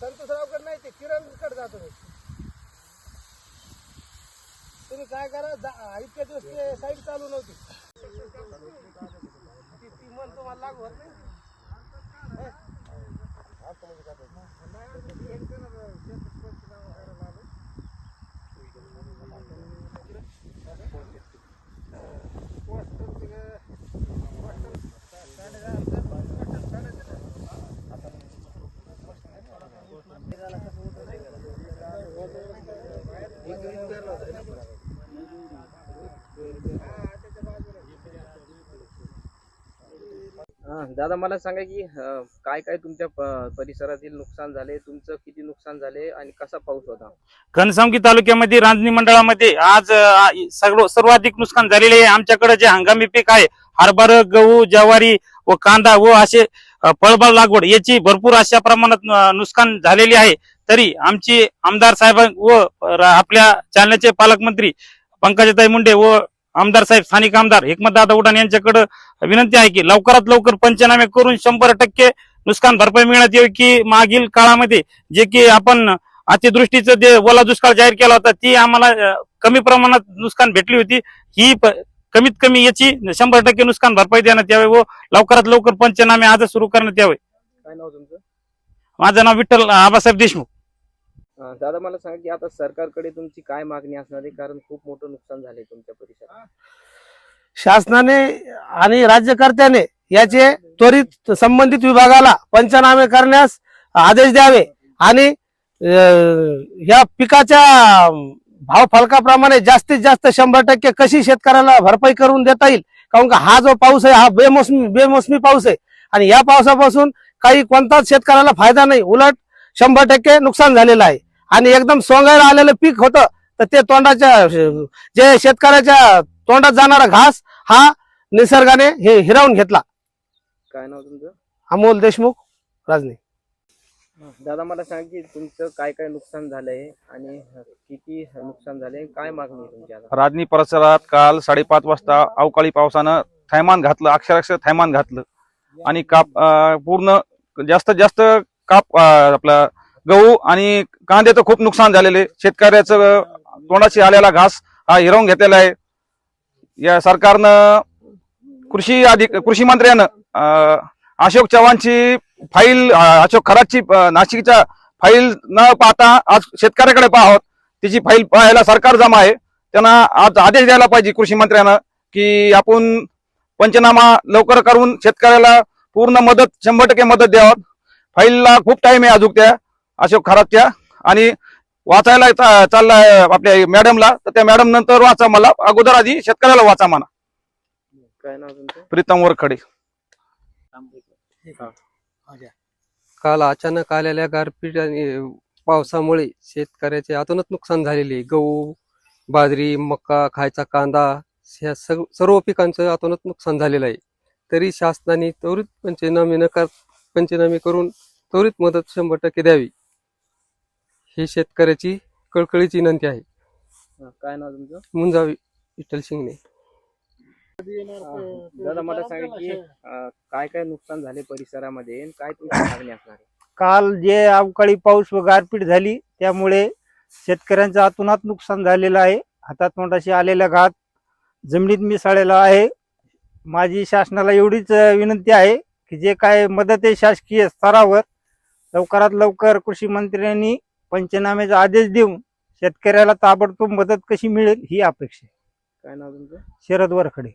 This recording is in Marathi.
संतोषरावकडे नाही ते किरणकडे जातो. तुम्ही काय करा, इतके दिवस ते साईड चालू नव्हती ती मन तुम्हाला लागू होत नाही. दादा मला सांगा की काय काय तुमच्या परिसरातील नुकसान झाले, तुमचं किती नुकसान झाले आणि कसा पाऊस होता? घनसावंगी तालुक्यामध्ये रांजणी मंडळामध्ये आज सर्वाधिक नुकसान झालेले आहे. आमच्याकडे जे हंगामी पीक आहे हरभरा, गहू, ज्वारी व कांदा व असे फळबाग लागवड याची भरपूर अशा प्रमाणात नुकसान झालेली आहे. तरी आमची आमदार साहेब व आपल्या जालन्याचे पालकमंत्री पंकजाताई मुंडे व आमदार साहेब स्थानिक आमदार हिकमतदादा उडान यांच्याकडे विनंती आहे की लवकरात लवकर पंचनामे करून 100% नुकसान भरपाई मिळण्यात यावी. की मागील काळामध्ये जे की आपण अतिवृष्टीचं जे ओला दुष्काळ जाहीर केला होता ती आम्हाला कमी प्रमाणात नुकसान भेटली होती. ही कमीत कमी याची 100% नुकसान भरपाई देण्यात यावे व लवकरात लवकर पंचनामे आज सुरू करण्यात यावे. काय नाव तुमचं? माझं नाव विठ्ठल आबासाहेब देशमुख. दादा मला सांगा की आता सरकारकडे तुमची काय मागणी असणार आहे, कारण खूप मोठं नुकसान झालंय तुमच्या परिसरात. शासनाने आणि राज्यकर्त्याने याचे त्वरित संबंधित विभागाला पंचनामे करण्यास आदेश द्यावे आणि या पिकाच्या भाव फलकाप्रमाणे जास्तीत जास्त 100% कशी शेतकऱ्याला भरपाई करून देता येईल. कारण का हा जो पाऊस आहे हा बेमोसमी पाऊस आहे आणि या पावसापासून काही कोणताच शेतकऱ्याला फायदा नाही, उलट 100% नुकसान झालेलं आहे. आणि एकदम सोंगायला आलेलं पीक होतं तर ते तोंडाच्या जे शेतकऱ्याच्या तोंडात जाणारा घास हा निसर्गाने हे हिरावून घेतला. काय नाव तुमचं? अमोल देशमुख, राजनी. दादा मला सांगा की तुमचं काय काय नुकसान झालंय आणि किती नुकसान झालंय, काय मागणी आहे तुमची आता? राजनी परिसरात काल 5:30 वाजता अवकाळी पावसानं थैमान घातलं, अक्षरशः थैमान घातलं आणि पूर्ण जास्तीत जास्त आपला गहू आणि कांद्याचं खूप नुकसान झालेले. शेतकऱ्याचं तोंडाशी आलेला घास हा हिरावून घेतलेला आहे. या सरकारनं कृषी मंत्र्यानं अशोक चव्हाणची फाईल, अशोक खरातची नाशिकच्या फाईल न पाहता आज शेतकऱ्याकडे पाहावं, त्याची फाईल पाहायला सरकार जमा आहे. त्यांना आज आदेश द्यायला पाहिजे कृषी मंत्र्यानं की आपण पंचनामा लवकर करून शेतकऱ्याला पूर्ण मदत 100% मदत द्यावं. फाईलला खूप टाइम आहे अजून त्या अशोक खरातच्या, आणि वाचायला चाललाय आपल्या मॅडमला, तर त्या मॅडम नंतर वाचा, मला अगोदर आधी शेतकऱ्याला वाचा म्हणा. काय नाव तुमचं? प्रीतम वरखडे. काल अचानक आलेल्या गारपीट आणि पावसामुळे शेतकऱ्याचे अतोनात नुकसान झालेले. गहू, बाजरी, मका, खायचा कांदा ह्या सर्व पिकांचं अतोनात नुकसान झालेलं आहे. तरी शासनाने त्वरित पंचनामे करून त्वरित मदत 100% द्यावी, ही शेतकऱ्याची कळकळीची विनंती आहे. काय नाव तुमचं? मुंजावी विठ्ठल शिंगणे. दादा मला सांगा की काय काय नुकसान झाले परिसरामध्ये आणि काय तुमची मागणी असणार आहे? काल जे अवकाळी पाऊस व गारपीट झाली त्यामुळे शेतकऱ्यांचं अतोनात नुकसान झालेलं आहे. हातातोंडाशी आलेला घात जमिनीत मिसळलेला आहे. माझी शासनाला एवढीच विनंती आहे की जे काय मदत आहे शासकीय स्तरावर लवकरात लवकर कृषी मंत्र्यांनी पंचनाम्याचा आदेश देऊन शेतकऱ्याला ताबडतोब मदत कशी मिळेल ही अपेक्षा आहे. काय नाव तुमचं? शरद वरखडे.